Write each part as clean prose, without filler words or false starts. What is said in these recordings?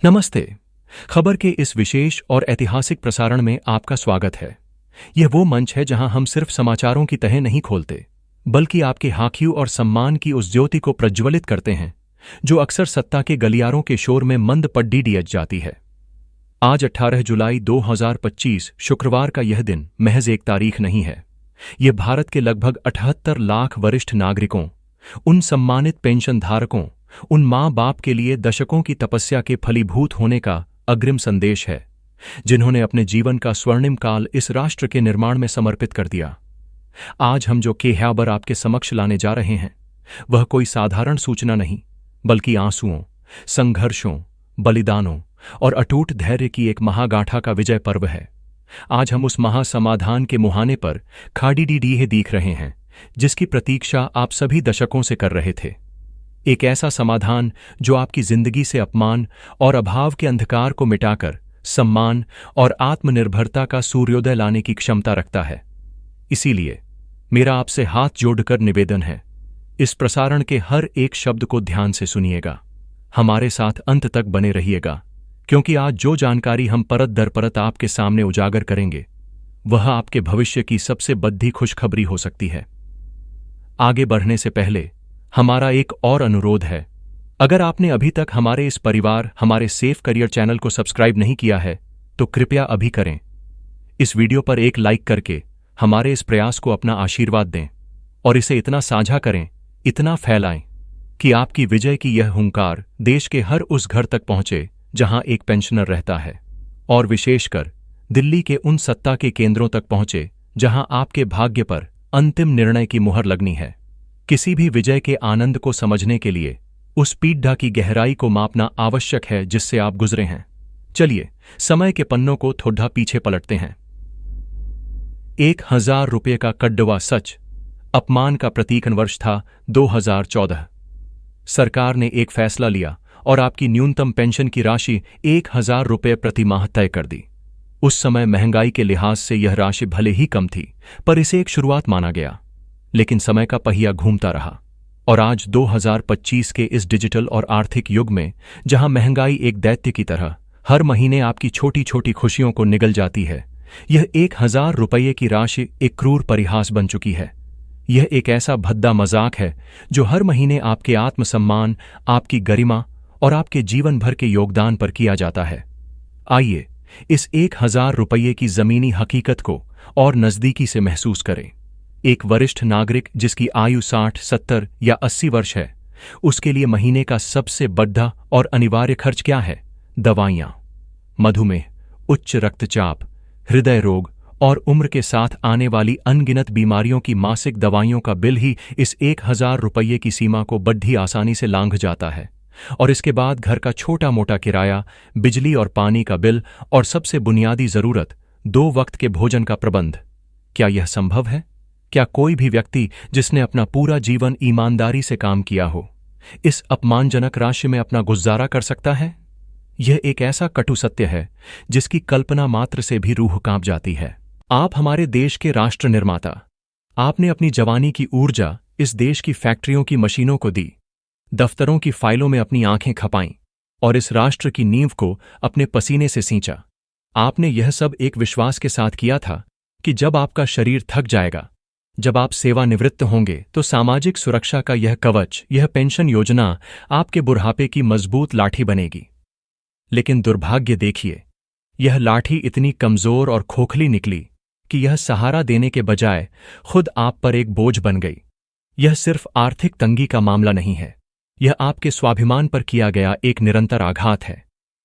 नमस्ते। खबर के इस विशेष और ऐतिहासिक प्रसारण में आपका स्वागत है। यह वो मंच है जहां हम सिर्फ समाचारों की तह नहीं खोलते, बल्कि आपके हाकियों और सम्मान की उस ज्योति को प्रज्वलित करते हैं जो अक्सर सत्ता के गलियारों के शोर में मंद पड्डी डियज जाती है। आज 18 जुलाई 2025 शुक्रवार का यह दिन महज एक तारीख नहीं है। यह भारत के लगभग 78 लाख वरिष्ठ नागरिकों, उन सम्मानित पेंशन धारकों, उन माँ बाप के लिए दशकों की तपस्या के फलीभूत होने का अग्रिम संदेश है, जिन्होंने अपने जीवन का स्वर्णिम काल इस राष्ट्र के निर्माण में समर्पित कर दिया। आज हम जो खबर आपके समक्ष लाने जा रहे हैं, वह कोई साधारण सूचना नहीं, बल्कि आंसुओं, संघर्षों, बलिदानों और अटूट धैर्य की एक महागाथा का विजय पर्व है। आज हम उस महासमाधान के मुहाने पर खड़ी दिख रहे हैं, जिसकी प्रतीक्षा आप सभी दशकों से कर रहे थे। एक ऐसा समाधान जो आपकी जिंदगी से अपमान और अभाव के अंधकार को मिटाकर सम्मान और आत्मनिर्भरता का सूर्योदय लाने की क्षमता रखता है। इसीलिए मेरा आपसे हाथ जोड़कर निवेदन है, इस प्रसारण के हर एक शब्द को ध्यान से सुनिएगा, हमारे साथ अंत तक बने रहिएगा, क्योंकि आज जो जानकारी हम परत दर परत आपके सामने उजागर करेंगे, वह आपके भविष्य की सबसे बड़ी खुशखबरी हो सकती है। आगे बढ़ने से पहले हमारा एक और अनुरोध है। अगर आपने अभी तक हमारे इस परिवार, हमारे सेफ करियर चैनल को सब्सक्राइब नहीं किया है, तो कृपया अभी करें। इस वीडियो पर एक लाइक करके हमारे इस प्रयास को अपना आशीर्वाद दें और इसे इतना साझा करें, इतना फैलाएं कि आपकी विजय की यह हुंकार देश के हर उस घर तक पहुंचे जहां एक पेंशनर रहता है, और विशेषकर दिल्ली के उन सत्ता के केंद्रों तक पहुंचे जहां आपके भाग्य पर अंतिम निर्णय की मुहर लगनी है। किसी भी विजय के आनंद को समझने के लिए उस पीड़ा की गहराई को मापना आवश्यक है जिससे आप गुजरे हैं। चलिए समय के पन्नों को थोड़ा पीछे पलटते हैं। 1000 रुपये का कड़वा सच, अपमान का प्रतीक वर्ष था 2014। सरकार ने एक फैसला लिया और आपकी न्यूनतम पेंशन की राशि 1000 रुपये प्रति माह तय कर दी। उस समय महंगाई के लिहाज से यह राशि भले ही कम थी, पर इसे एक शुरुआत माना गया। लेकिन समय का पहिया घूमता रहा और आज 2025 के इस डिजिटल और आर्थिक युग में, जहां महंगाई एक दैत्य की तरह हर महीने आपकी छोटी छोटी खुशियों को निगल जाती है, यह 1000 रुपये की राशि एक क्रूर परिहास बन चुकी है। यह एक ऐसा भद्दा मजाक है जो हर महीने आपके आत्मसम्मान, आपकी गरिमा और आपके जीवन भर के योगदान पर किया जाता है। आइए इस 1000 रुपये की जमीनी हकीकत को और नजदीकी से महसूस करें। एक वरिष्ठ नागरिक जिसकी आयु 60, 70 या 80 वर्ष है, उसके लिए महीने का सबसे बड़ा और अनिवार्य खर्च क्या है? दवाइयाँ। मधुमेह, उच्च रक्तचाप, हृदय रोग और उम्र के साथ आने वाली अनगिनत बीमारियों की मासिक दवाइयों का बिल ही इस 1000 रुपये की सीमा को बड़ी आसानी से लांघ जाता है। और इसके बाद घर का छोटा मोटा किराया, बिजली और पानी का बिल और सबसे बुनियादी जरूरत 2 वक्त के भोजन का प्रबंध। क्या यह संभव है? क्या कोई भी व्यक्ति जिसने अपना पूरा जीवन ईमानदारी से काम किया हो, इस अपमानजनक राशि में अपना गुजारा कर सकता है? यह एक ऐसा कटु सत्य है जिसकी कल्पना मात्र से भी रूह कांप जाती है। आप हमारे देश के राष्ट्र निर्माता, आपने अपनी जवानी की ऊर्जा इस देश की फैक्ट्रियों की मशीनों को दी, दफ्तरों की फाइलों में अपनी आंखें खपाईं और इस राष्ट्र की नींव को अपने पसीने से सींचा। आपने यह सब एक विश्वास के साथ किया था कि जब आपका शरीर थक जाएगा, जब आप सेवानिवृत्त होंगे, तो सामाजिक सुरक्षा का यह कवच, यह पेंशन योजना आपके बुढ़ापे की मजबूत लाठी बनेगी। लेकिन दुर्भाग्य देखिए, यह लाठी इतनी कमजोर और खोखली निकली कि यह सहारा देने के बजाय खुद आप पर एक बोझ बन गई। यह सिर्फ आर्थिक तंगी का मामला नहीं है, यह आपके स्वाभिमान पर किया गया एक निरंतर आघात है।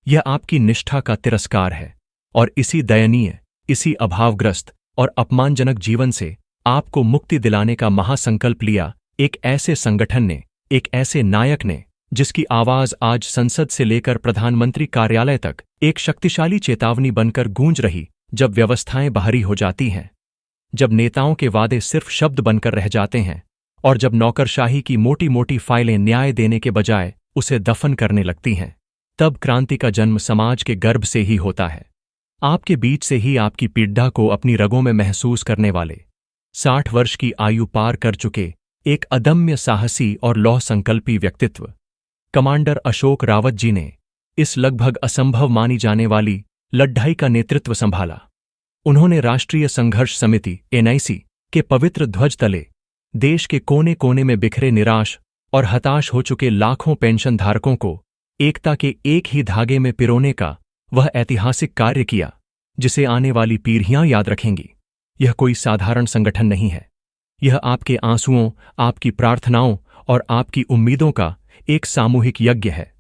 यह आपकी निष्ठा का तिरस्कार है। और इसी दयनीय, इसी अभावग्रस्त और अपमानजनक जीवन से आपको मुक्ति दिलाने का महासंकल्प लिया एक ऐसे संगठन ने, एक ऐसे नायक ने, जिसकी आवाज आज संसद से लेकर प्रधानमंत्री कार्यालय तक एक शक्तिशाली चेतावनी बनकर गूंज रही। जब व्यवस्थाएं बाहरी हो जाती हैं, जब नेताओं के वादे सिर्फ शब्द बनकर रह जाते हैं और जब नौकरशाही की मोटी मोटी फाइलें न्याय देने के बजाय उसे दफन करने लगती हैं, तब क्रांति का जन्म समाज के गर्भ से ही होता है। आपके बीच से ही आपकी पीड़ा को अपनी रगों में महसूस करने वाले 60 वर्ष की आयु पार कर चुके एक अदम्य साहसी और लौह संकल्पी व्यक्तित्व कमांडर अशोक रावत जी ने इस लगभग असंभव मानी जाने वाली लड़ाई का नेतृत्व संभाला। उन्होंने राष्ट्रीय संघर्ष समिति (एनआईसी) के पवित्र ध्वज तले देश के कोने कोने में बिखरे निराश और हताश हो चुके लाखों पेंशन धारकों को एकता के एक ही धागे में पिरोने का वह ऐतिहासिक कार्य किया जिसे आने वाली पीढ़ियां याद रखेंगी। यह कोई साधारण संगठन नहीं है। यह आपके आंसुओं, आपकी प्रार्थनाओं और आपकी उम्मीदों का एक सामूहिक यज्ञ है।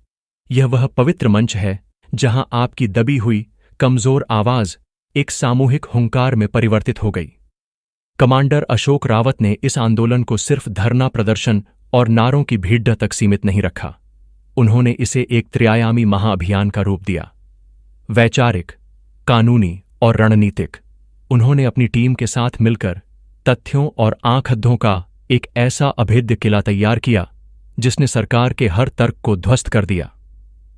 यह वह पवित्र मंच है जहां आपकी दबी हुई कमजोर आवाज एक सामूहिक हुंकार में परिवर्तित हो गई। कमांडर अशोक रावत ने इस आंदोलन को सिर्फ धरना प्रदर्शन और नारों की भीड़ तक सीमित नहीं रखा। उन्होंने इसे एक त्रिआयामी महाअभियान का रूप दिया। वैचारिक, कानूनी और रणनीतिक। उन्होंने अपनी टीम के साथ मिलकर तथ्यों और आंखों का एक ऐसा अभेद्य किला तैयार किया जिसने सरकार के हर तर्क को ध्वस्त कर दिया।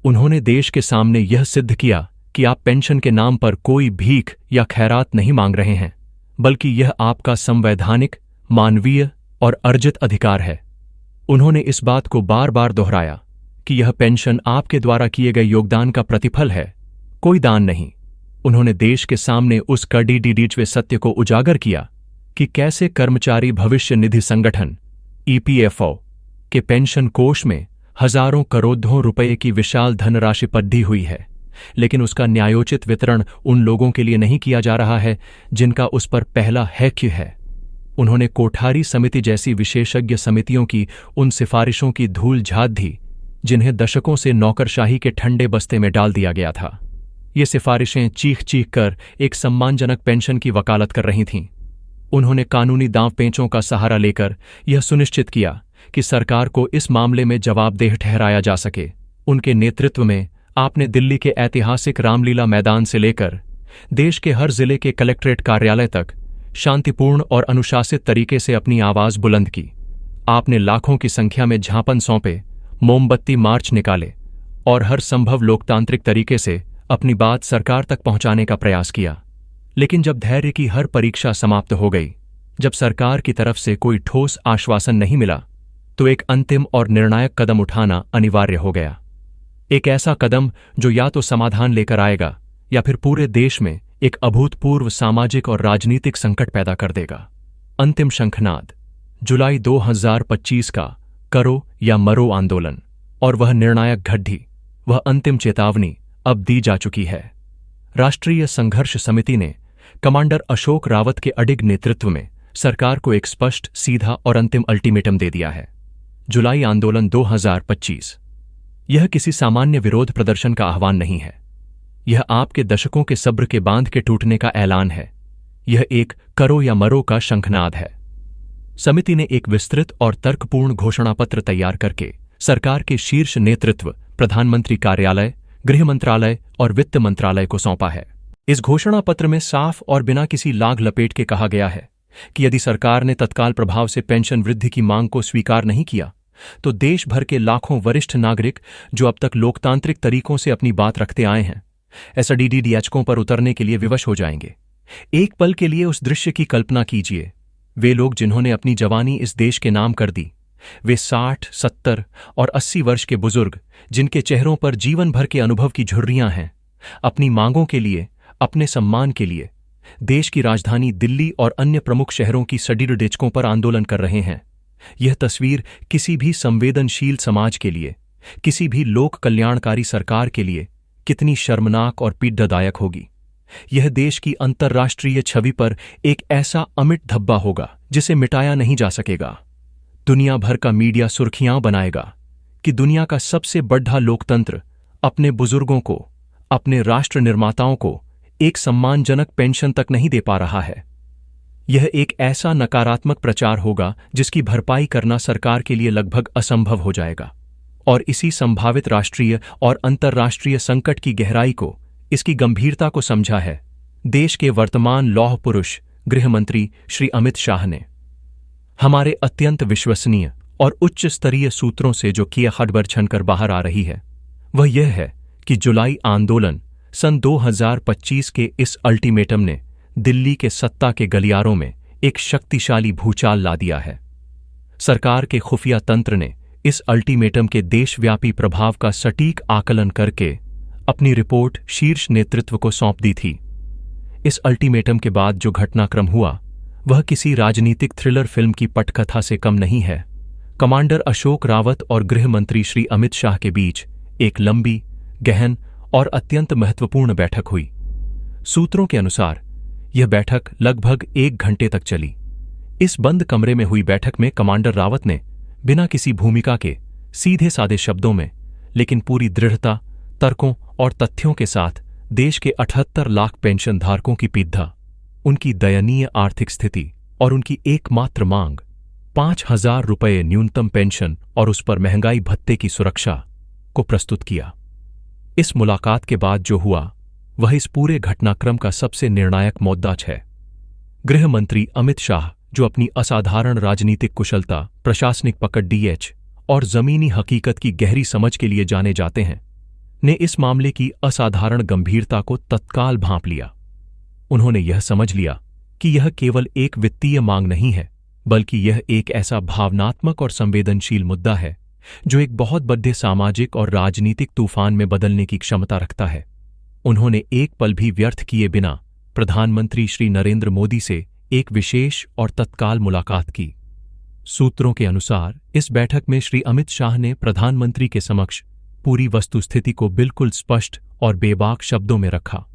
उन्होंने देश के सामने यह सिद्ध किया कि आप पेंशन के नाम पर कोई भीख या खैरात नहीं मांग रहे हैं, बल्कि यह आपका संवैधानिक, मानवीय और अर्जित अधिकार है। उन्होंने इस बात को बार बार दोहराया कि यह पेंशन आपके द्वारा किए गए योगदान का प्रतिफल है, कोई दान नहीं। उन्होंने देश के सामने उस कड़िड़िड़िवे सत्य को उजागर किया कि कैसे कर्मचारी भविष्य निधि संगठन (ईपीएफओ) के पेंशन कोष में हजारों करोड़ों रुपए की विशाल धनराशि पड्डी हुई है, लेकिन उसका न्यायोचित वितरण उन लोगों के लिए नहीं किया जा रहा है जिनका उस पर पहला हक है। उन्होंने कोठारी समिति जैसी विशेषज्ञ समितियों की उन सिफारिशों की धूल झाड़ दी जिन्हें दशकों से नौकरशाही के ठंडे बस्ते में डाल दिया गया था। ये सिफारिशें चीख चीख कर एक सम्मानजनक पेंशन की वकालत कर रही थीं। उन्होंने कानूनी दांवपेचों का सहारा लेकर यह सुनिश्चित किया कि सरकार को इस मामले में जवाबदेह ठहराया जा सके। उनके नेतृत्व में आपने दिल्ली के ऐतिहासिक रामलीला मैदान से लेकर देश के हर जिले के कलेक्ट्रेट कार्यालय तक शांतिपूर्ण और अनुशासित तरीके से अपनी आवाज बुलंद की। आपने लाखों की संख्या में झांपन सौंपे, मोमबत्ती मार्च निकाले और हर संभव लोकतांत्रिक तरीके से अपनी बात सरकार तक पहुंचाने का प्रयास किया। लेकिन जब धैर्य की हर परीक्षा समाप्त हो गई, जब सरकार की तरफ से कोई ठोस आश्वासन नहीं मिला, तो एक अंतिम और निर्णायक कदम उठाना अनिवार्य हो गया। एक ऐसा कदम जो या तो समाधान लेकर आएगा या फिर पूरे देश में एक अभूतपूर्व सामाजिक और राजनीतिक संकट पैदा कर देगा। अंतिम शंखनाद, जुलाई 2025 का करो या मरो आंदोलन, और वह निर्णायक घड़ी, वह अंतिम चेतावनी अब दी जा चुकी है। राष्ट्रीय संघर्ष समिति ने कमांडर अशोक रावत के अडिग नेतृत्व में सरकार को एक स्पष्ट, सीधा और अंतिम अल्टीमेटम दे दिया है। जुलाई आंदोलन 2025 यह किसी सामान्य विरोध प्रदर्शन का आह्वान नहीं है। यह आपके दशकों के सब्र के बांध के टूटने का ऐलान है। यह एक करो या मरो का शंखनाद है। समिति ने एक विस्तृत और तर्कपूर्ण घोषणापत्र तैयार करके सरकार के शीर्ष नेतृत्व, प्रधानमंत्री कार्यालय, गृह मंत्रालय और वित्त मंत्रालय को सौंपा है। इस घोषणापत्र में साफ और बिना किसी लाग लपेट के कहा गया है कि यदि सरकार ने तत्काल प्रभाव से पेंशन वृद्धि की मांग को स्वीकार नहीं किया, तो देश भर के लाखों वरिष्ठ नागरिक जो अब तक लोकतांत्रिक तरीकों से अपनी बात रखते आए हैं, एसडीडीएचकों पर उतरने के लिए विवश हो जाएंगे। एक पल के लिए उस दृश्य की कल्पना कीजिए। वे लोग जिन्होंने अपनी जवानी इस देश के नाम कर दी, वे 60, 70 और 80 वर्ष के बुजुर्ग जिनके चेहरों पर जीवन भर के अनुभव की झुर्रियां हैं, अपनी मांगों के लिए, अपने सम्मान के लिए देश की राजधानी दिल्ली और अन्य प्रमुख शहरों की सड़ीडेचकों पर आंदोलन कर रहे हैं। यह तस्वीर किसी भी संवेदनशील समाज के लिए, किसी भी लोक कल्याणकारी सरकार के लिए कितनी शर्मनाक और पीड़ादायक होगी। यह देश की अंतर्राष्ट्रीय छवि पर एक ऐसा अमिट धब्बा होगा जिसे मिटाया नहीं जा सकेगा। दुनिया भर का मीडिया सुर्खियां बनाएगा कि दुनिया का सबसे बड़ा लोकतंत्र अपने बुजुर्गों को, अपने राष्ट्र निर्माताओं को एक सम्मानजनक पेंशन तक नहीं दे पा रहा है। यह एक ऐसा नकारात्मक प्रचार होगा जिसकी भरपाई करना सरकार के लिए लगभग असंभव हो जाएगा। और इसी संभावित राष्ट्रीय और अंतर्राष्ट्रीय संकट की गहराई को, इसकी गंभीरता को समझा है देश के वर्तमान लौह पुरुष गृह मंत्री श्री अमित शाह ने। हमारे अत्यंत विश्वसनीय और उच्च स्तरीय सूत्रों से जो किया खबर छनकर बाहर आ रही है, वह यह है कि जुलाई आंदोलन सन 2025 के इस अल्टीमेटम ने दिल्ली के सत्ता के गलियारों में एक शक्तिशाली भूचाल ला दिया है। सरकार के खुफिया तंत्र ने इस अल्टीमेटम के देशव्यापी प्रभाव का सटीक आकलन करके अपनी रिपोर्ट शीर्ष नेतृत्व को सौंप दी थी। इस अल्टीमेटम के बाद जो घटनाक्रम हुआ वह किसी राजनीतिक थ्रिलर फिल्म की पटकथा से कम नहीं है। कमांडर अशोक रावत और गृह मंत्री श्री अमित शाह के बीच एक लंबी, गहन और अत्यंत महत्वपूर्ण बैठक हुई। सूत्रों के अनुसार यह बैठक लगभग 1 घंटे तक चली। इस बंद कमरे में हुई बैठक में कमांडर रावत ने बिना किसी भूमिका के सीधे सादे शब्दों में, लेकिन पूरी दृढ़ता, तर्कों और तथ्यों के साथ देश के 78 लाख पेंशन धारकों की पीड़ा, उनकी दयनीय आर्थिक स्थिति और उनकी एकमात्र मांग 5,000 रुपये न्यूनतम पेंशन और उस पर महंगाई भत्ते की सुरक्षा को प्रस्तुत किया। इस मुलाकात के बाद जो हुआ वह इस पूरे घटनाक्रम का सबसे निर्णायक मुद्दा है। गृह मंत्री अमित शाह, जो अपनी असाधारण राजनीतिक कुशलता, प्रशासनिक पकड़ डीएच और जमीनी हकीकत की गहरी समझ के लिए जाने जाते हैं, ने इस मामले की असाधारण गंभीरता को तत्काल भांप लिया। उन्होंने यह समझ लिया कि यह केवल एक वित्तीय मांग नहीं है, बल्कि यह एक ऐसा भावनात्मक और संवेदनशील मुद्दा है जो एक बहुत बड़े सामाजिक और राजनीतिक तूफान में बदलने की क्षमता रखता है। उन्होंने एक पल भी व्यर्थ किए बिना प्रधानमंत्री श्री नरेंद्र मोदी से एक विशेष और तत्काल मुलाकात की। सूत्रों के अनुसार इस बैठक में श्री अमित शाह ने प्रधानमंत्री के समक्ष पूरी वस्तुस्थिति को बिल्कुल स्पष्ट और बेबाक शब्दों में रखा।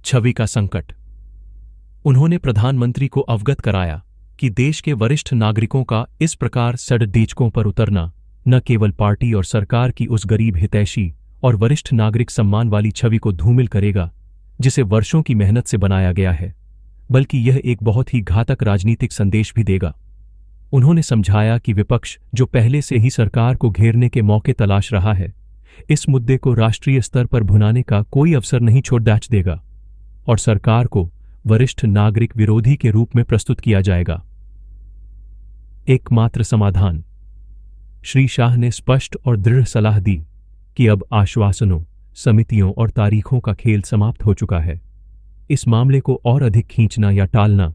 छवि का संकट। उन्होंने प्रधानमंत्री को अवगत कराया कि देश के वरिष्ठ नागरिकों का इस प्रकार सड़क पर उतरना न केवल पार्टी और सरकार की उस गरीब हितैषी और वरिष्ठ नागरिक सम्मान वाली छवि को धूमिल करेगा जिसे वर्षों की मेहनत से बनाया गया है, बल्कि यह एक बहुत ही घातक राजनीतिक संदेश भी देगा। उन्होंने समझाया कि विपक्ष, जो पहले से ही सरकार को घेरने के मौके तलाश रहा है, इस मुद्दे को राष्ट्रीय स्तर पर भुनाने का कोई अवसर नहीं छोड़ देगा और सरकार को वरिष्ठ नागरिक विरोधी के रूप में प्रस्तुत किया जाएगा। एकमात्र समाधान। श्री शाह ने स्पष्ट और दृढ़ सलाह दी कि अब आश्वासनों, समितियों और तारीखों का खेल समाप्त हो चुका है। इस मामले को और अधिक खींचना या टालना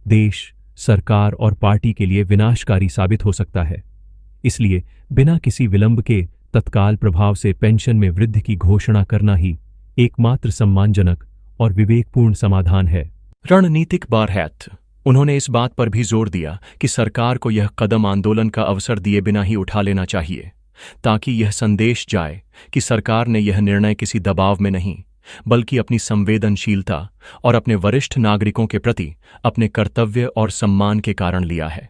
देश, सरकार और पार्टी के लिए विनाशकारी साबित हो सकता है। इसलिए बिना किसी विलंब के तत्काल प्रभाव से पेंशन में वृद्धि की घोषणा करना ही एकमात्र सम्मानजनक और विवेकपूर्ण समाधान है। रणनीतिक बारहैत। उन्होंने इस बात पर भी जोर दिया कि सरकार को यह कदम आंदोलन का अवसर दिए बिना ही उठा लेना चाहिए, ताकि यह संदेश जाए कि सरकार ने यह निर्णय किसी दबाव में नहीं, बल्कि अपनी संवेदनशीलता और अपने वरिष्ठ नागरिकों के प्रति अपने कर्तव्य और सम्मान के कारण लिया है।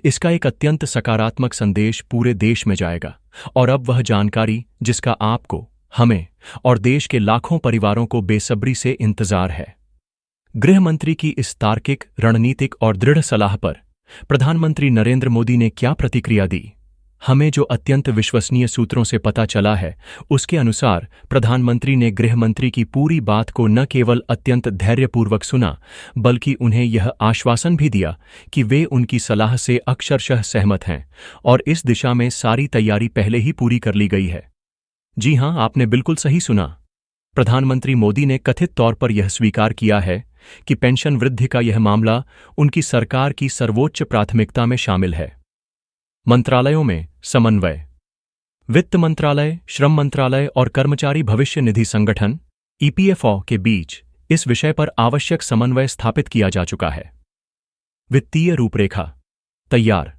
इसका एक अत्यंत सकारात्मक संदेश पूरे देश में जाएगा और अब वह जानकारी जिसका आपको, हमें और देश के लाखों परिवारों को बेसब्री से इंतजार है। गृह मंत्री की इस तार्किक, रणनीतिक और दृढ़ सलाह पर प्रधानमंत्री नरेंद्र मोदी ने क्या प्रतिक्रिया दी? हमें जो अत्यंत विश्वसनीय सूत्रों से पता चला है, उसके अनुसार प्रधानमंत्री ने गृह मंत्री की पूरी बात को न केवल अत्यंत धैर्यपूर्वक सुना, बल्कि उन्हें यह आश्वासन भी दिया कि वे उनकी सलाह से अक्षरशः सहमत हैं और इस दिशा में सारी तैयारी पहले ही पूरी कर ली गई है। जी हां, आपने बिल्कुल सही सुना। प्रधानमंत्री मोदी ने कथित तौर पर यह स्वीकार किया है कि पेंशन वृद्धि का यह मामला उनकी सरकार की सर्वोच्च प्राथमिकता में शामिल है। मंत्रालयों में समन्वय। वित्त मंत्रालय, श्रम मंत्रालय और कर्मचारी भविष्य निधि संगठन ईपीएफओ के बीच इस विषय पर आवश्यक समन्वय स्थापित किया जा चुका है। वित्तीय रूपरेखा तैयार।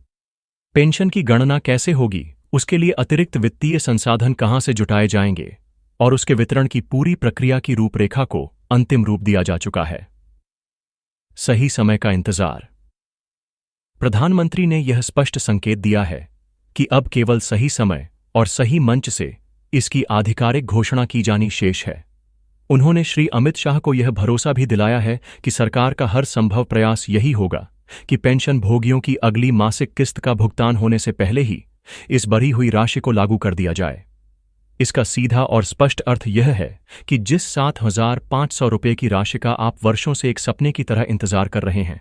पेंशन की गणना कैसे होगी, उसके लिए अतिरिक्त वित्तीय संसाधन कहां से जुटाए जाएंगे और उसके वितरण की पूरी प्रक्रिया की रूपरेखा को अंतिम रूप दिया जा चुका है। सही समय का इंतजार। प्रधानमंत्री ने यह स्पष्ट संकेत दिया है कि अब केवल सही समय और सही मंच से इसकी आधिकारिक घोषणा की जानी शेष है। उन्होंने श्री अमित शाह को यह भरोसा भी दिलाया है कि सरकार का हर संभव प्रयास यही होगा कि पेंशन भोगियों की अगली मासिक किस्त का भुगतान होने से पहले ही इस बढ़ी हुई राशि को लागू कर दिया जाए। इसका सीधा और स्पष्ट अर्थ यह है कि जिस 7,500 रुपये की राशि का आप वर्षों से एक सपने की तरह इंतजार कर रहे हैं,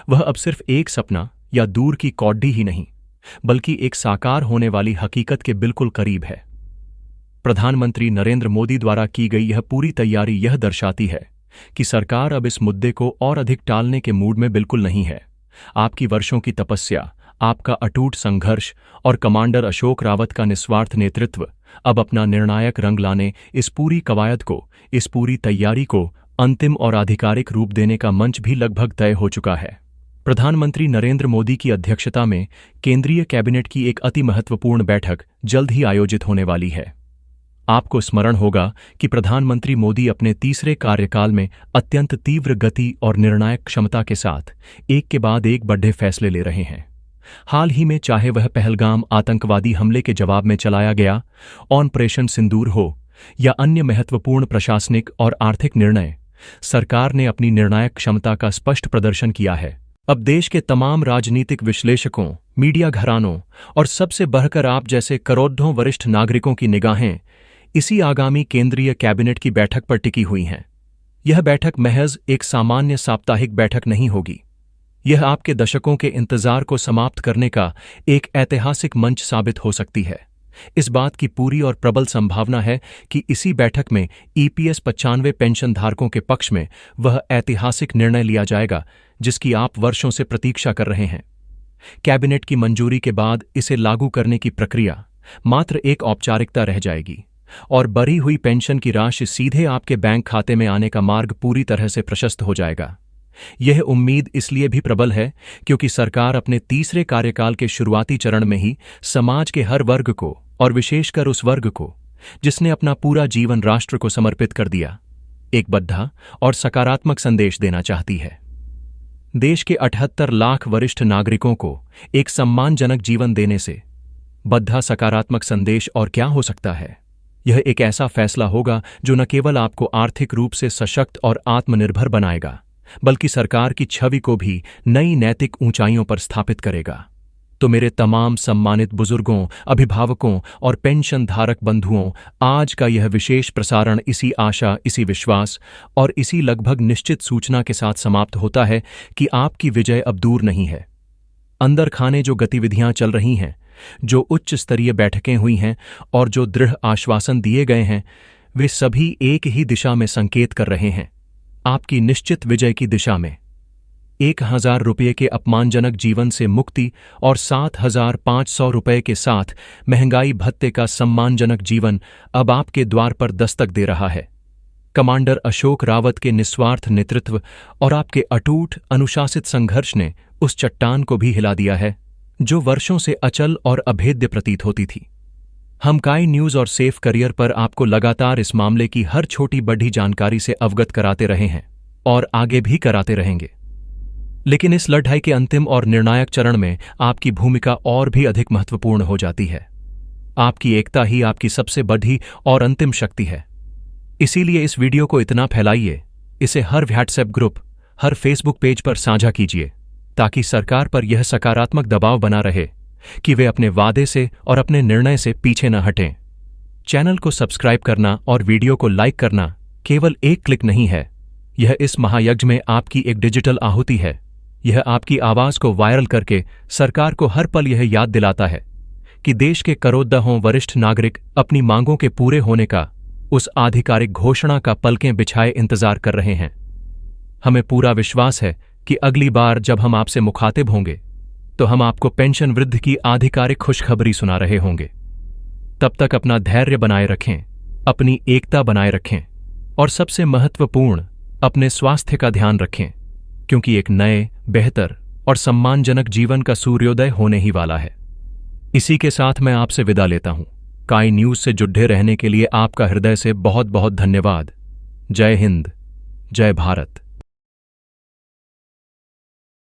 वह अब सिर्फ एक सपना या दूर की कौड्डी ही नहीं, बल्कि एक साकार होने वाली हकीकत के बिल्कुल करीब है। प्रधानमंत्री नरेंद्र मोदी द्वारा की गई यह पूरी तैयारी यह दर्शाती है कि सरकार अब इस मुद्दे को और अधिक टालने के मूड में बिल्कुल नहीं है। आपकी वर्षों की तपस्या, आपका अटूट संघर्ष और कमांडर अशोक रावत का निस्वार्थ नेतृत्व अब अपना निर्णायक रंग लाने इस पूरी कवायद को, इस पूरी तैयारी को अंतिम और आधिकारिक रूप देने का मंच भी लगभग तय हो चुका है। प्रधानमंत्री नरेंद्र मोदी की अध्यक्षता में केंद्रीय कैबिनेट की एक अति महत्वपूर्ण बैठक जल्द ही आयोजित होने वाली है। आपको स्मरण होगा कि प्रधानमंत्री मोदी अपने तीसरे कार्यकाल में अत्यंत तीव्र गति और निर्णायक क्षमता के साथ एक के बाद एक बड़े फैसले ले रहे हैं। हाल ही में चाहे वह पहलगाम आतंकवादी हमले के जवाब में चलाया गया ऑपरेशन सिंदूर हो या अन्य महत्वपूर्ण प्रशासनिक और आर्थिक निर्णय, सरकार ने अपनी निर्णायक क्षमता का स्पष्ट प्रदर्शन किया है। अब देश के तमाम राजनीतिक विश्लेषकों, मीडिया घरानों और सबसे बढ़कर आप जैसे करोड़ों वरिष्ठ नागरिकों की निगाहें इसी आगामी केंद्रीय कैबिनेट की बैठक पर टिकी हुई हैं। यह बैठक महज एक सामान्य साप्ताहिक बैठक नहीं होगी। यह आपके दशकों के इंतजार को समाप्त करने का एक ऐतिहासिक मंच साबित हो सकती है। इस बात की पूरी और प्रबल संभावना है कि इसी बैठक में EPS 95 पेंशन धारकों के पक्ष में वह ऐतिहासिक निर्णय लिया जाएगा जिसकी आप वर्षों से प्रतीक्षा कर रहे हैं। कैबिनेट की मंजूरी के बाद इसे लागू करने की प्रक्रिया मात्र एक औपचारिकता रह जाएगी और बढ़ी हुई पेंशन की राशि सीधे आपके बैंक खाते में आने का मार्ग पूरी तरह से प्रशस्त हो जाएगा। यह उम्मीद इसलिए भी प्रबल है क्योंकि सरकार अपने तीसरे कार्यकाल के शुरुआती चरण में ही समाज के हर वर्ग को और विशेषकर उस वर्ग को जिसने अपना पूरा जीवन राष्ट्र को समर्पित कर दिया, एक बद्धा और सकारात्मक संदेश देना चाहती है। देश के 78 लाख वरिष्ठ नागरिकों को एक सम्मानजनक जीवन देने से बद्धा सकारात्मक संदेश और क्या हो सकता है। यह एक ऐसा फैसला होगा जो न केवल आपको आर्थिक रूप से सशक्त और आत्मनिर्भर बनाएगा, बल्कि सरकार की छवि को भी नई नैतिक ऊंचाइयों पर स्थापित करेगा। तो मेरे तमाम सम्मानित बुजुर्गों, अभिभावकों और पेंशन धारक बंधुओं, आज का यह विशेष प्रसारण इसी आशा, इसी विश्वास और इसी लगभग निश्चित सूचना के साथ समाप्त होता है कि आपकी विजय अब दूर नहीं है। अंदर खाने जो गतिविधियां चल रही हैं, जो उच्च स्तरीय बैठकें हुई हैं और जो दृढ़ आश्वासन दिए गए हैं, वे सभी एक ही दिशा में संकेत कर रहे हैं, आपकी निश्चित विजय की दिशा में। 1000 रुपये के अपमानजनक जीवन से मुक्ति और 7500 रुपये के साथ महंगाई भत्ते का सम्मानजनक जीवन अब आपके द्वार पर दस्तक दे रहा है। कमांडर अशोक रावत के निस्वार्थ नेतृत्व और आपके अटूट अनुशासित संघर्ष ने उस चट्टान को भी हिला दिया है जो वर्षों से अचल और अभेद्य प्रतीत होती थी। हम काई न्यूज़ और सेफ करियर पर आपको लगातार इस मामले की हर छोटी बड़ी जानकारी से अवगत कराते रहे हैं और आगे भी कराते रहेंगे। लेकिन इस लड़ाई के अंतिम और निर्णायक चरण में आपकी भूमिका और भी अधिक महत्वपूर्ण हो जाती है। आपकी एकता ही आपकी सबसे बड़ी और अंतिम शक्ति है। इसीलिए इस वीडियो को इतना फैलाइए, इसे हर व्हाट्सएप ग्रुप, हर फेसबुक पेज पर साझा कीजिए, ताकि सरकार पर यह सकारात्मक दबाव बना रहे कि वे अपने वादे से और अपने निर्णय से पीछे न हटें। चैनल को सब्सक्राइब करना और वीडियो को लाइक करना केवल एक क्लिक नहीं है। यह इस महायज्ञ में आपकी एक डिजिटल आहुति है। यह आपकी आवाज को वायरल करके सरकार को हर पल यह याद दिलाता है कि देश के करोड़ों वरिष्ठ नागरिक अपनी मांगों के पूरे होने का, उस आधिकारिक घोषणा का पलकें बिछाए इंतजार कर रहे हैं। हमें पूरा विश्वास है कि अगली बार जब हम आपसे मुखातिब होंगे तो हम आपको पेंशन वृद्धि की आधिकारिक खुशखबरी सुना रहे होंगे। तब तक अपना धैर्य बनाए रखें, अपनी एकता बनाए रखें और सबसे महत्वपूर्ण, अपने स्वास्थ्य का ध्यान रखें, क्योंकि एक नए, बेहतर और सम्मानजनक जीवन का सूर्योदय होने ही वाला है। इसी के साथ मैं आपसे विदा लेता हूं। काई न्यूज़ से जुड़े रहने के लिए आपका हृदय से बहुत बहुत धन्यवाद। जय हिंद, जय भारत।